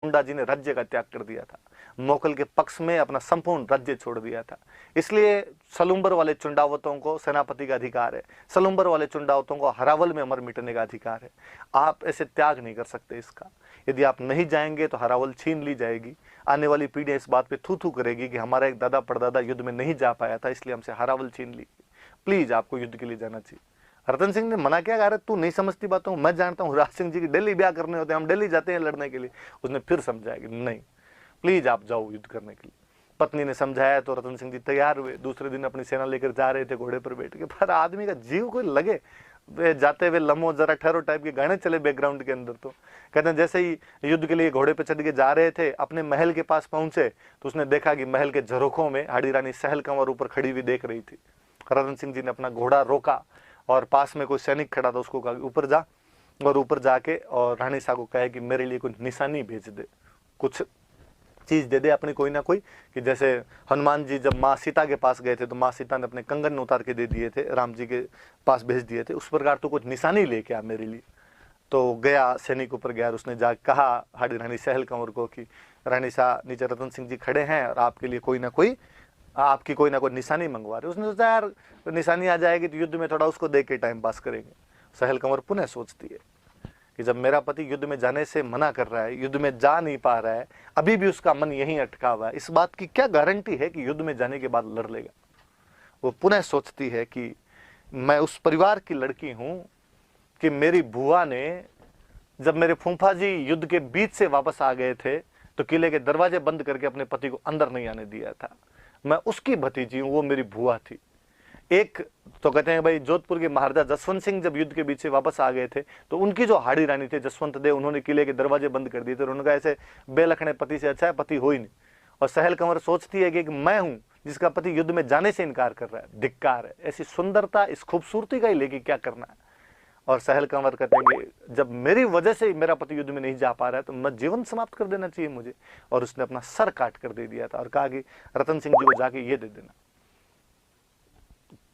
मुंडा जी ने राज्य का त्याग कर दिया था, मोकल के पक्ष में अपना संपूर्ण राज्य छोड़ दिया था। इसलिए सलुम्बर वाले चुंडावतों को सेनापति का अधिकार है, सलुम्बर वाले चुंडावतों को हरावल में अमर मिटने का अधिकार है। आप ऐसे त्याग नहीं कर सकते इसका। यदि आप नहीं जाएंगे तो हरावल छीन ली जाएगी। आने वाली पीढ़ी इस बात पे थू थू करेगी कि हमारा एक दादा परदादा युद्ध में नहीं जा पाया था, इसलिए हमसे हरावल छीन ली। प्लीज आपको युद्ध के लिए जाना चाहिए। रतन सिंह ने मना किया, अरे तू नहीं समझती बातों, मैं जानता हूँ राज सिंह जी की दिल्ली ब्याह करने होते हैं, हम दिल्ली जाते हैं लड़ने के लिए। उसने फिर समझाया कि नहीं, प्लीज आप जाओ युद्ध करने के लिए। पत्नी ने समझाया तो रतन सिंह जी तैयार हुए। दूसरे दिन अपनी सेना लेकर जा रहे थे घोड़े पर बैठ के, पर आदमी का जीव कोई लगे। वे जाते हुए लम्हो जरा ठहरो टाइप के गाने चले बैकग्राउंड के अंदर। तो कहते हैं जैसे ही युद्ध के लिए घोड़े पर चढ़ के जा रहे थे, अपने महल के पास पहुंचे तो उसने देखा कि महल के झरोखों में हाड़ी रानी सहल कंवर ऊपर खड़ी हुई देख रही थी। रतन सिंह जी ने अपना घोड़ा रोका और पास में कोई सैनिक खड़ा था, उसको कहा ऊपर जा, और ऊपर जाके और रानी साहब को कहे कि मेरे लिए कुछ निशानी भेज दे, कुछ चीज दे दे अपनी कोई ना कोई। कि जैसे हनुमान जी जब माँ सीता के पास गए थे तो माँ सीता ने अपने कंगन उतार के दे दिए थे, राम जी के पास भेज दिए थे, उस प्रकार तो कुछ निशानी लेके आ मेरे लिए। तो गया, सैनिक ऊपर गया, उसने जा कहा हाड़ी रानी सहल कंवर को कि रानी साहब नीचे रतन सिंह जी खड़े हैं और आपके लिए कोई ना कोई निशानी मंगवा रहे। उसने सोचा यार निशानी आ जाएगी तो युद्ध में थोड़ा उसको देख के टाइम पास करेंगे। सहल कंवर पुनः सोचती है कि जब मेरा पति युद्ध में जाने से मना कर रहा है, युद्ध में जा नहीं पा रहा है, अभी भी उसका मन यहीं अटका हुआ है, इस बात की क्या गारंटी है कि युद्ध में जाने के बाद लड़ लेगा। वो पुनः सोचती है कि मैं उस परिवार की लड़की हूं कि मेरी बुआ ने जब मेरे फूफा जी युद्ध के बीच से वापस आ गए थे तो किले के दरवाजे बंद करके अपने पति को अंदर नहीं आने दिया था। मैं उसकी भतीजी हूं, वो मेरी बुआ थी। एक तो कहते हैं भाई जोधपुर के महाराजा जसवंत सिंह जब युद्ध के बीच से वापस आ गए थे तो उनकी जो हाड़ी रानी थे जसवंत देव, उन्होंने किले के दरवाजे बंद कर दिए थे। उन्होंने कहा ऐसे बेलखने पति से अच्छा है पति हो ही नहीं। और सहल कंवर सोचती है कि मैं हूं जिसका पति युद्ध में जाने से इनकार कर रहा है, धिक्कार है। ऐसी सुंदरता, इस खूबसूरती का ही लेके क्या करना है। और सहल कंवर कहते हैं कि जब मेरी वजह से मेरा पति युद्ध में नहीं जा पा रहा है तो मैं जीवन समाप्त कर देना चाहिए मुझे। और उसने अपना सर काट कर दे दिया था और कहा कि रतन सिंह जी को जाके ये दे देना।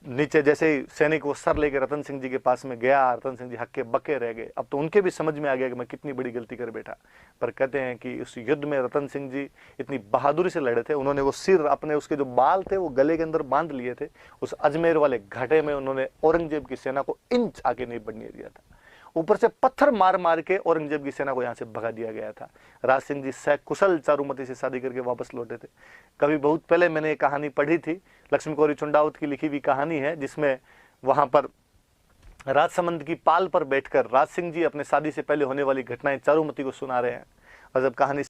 नीचे जैसे ही सैनिक वो सर लेके रतन सिंह जी के पास में गया, रतन सिंह जी हक्के बक्के रह गए। अब तो उनके भी समझ में आ गया कि मैं कितनी बड़ी गलती कर बैठा। पर कहते हैं कि उस युद्ध में रतन सिंह जी इतनी बहादुरी से लड़े थे, उन्होंने वो सिर अपने उसके जो बाल थे वो गले के अंदर बांध लिए थे। उस अजमेर वाले घाटे में उन्होंने औरंगजेब की सेना को इंच आगे नहीं बढ़ने दिया था। ऊपर से पत्थर मार मार के औरंगजेब की सेना को यहाँ से भगा दिया गया था। राज सिंह जी सकुशल चारुमती से शादी करके वापस लौटे थे। कभी बहुत पहले मैंने एक कहानी पढ़ी थी, लक्ष्मी कौरी चुंडावत की लिखी हुई कहानी है, जिसमें वहां पर राजसमंद की पाल पर बैठकर राज सिंह जी अपने शादी से पहले होने वाली घटनाएं चारुमती को सुना रहे हैं। और जब कहानी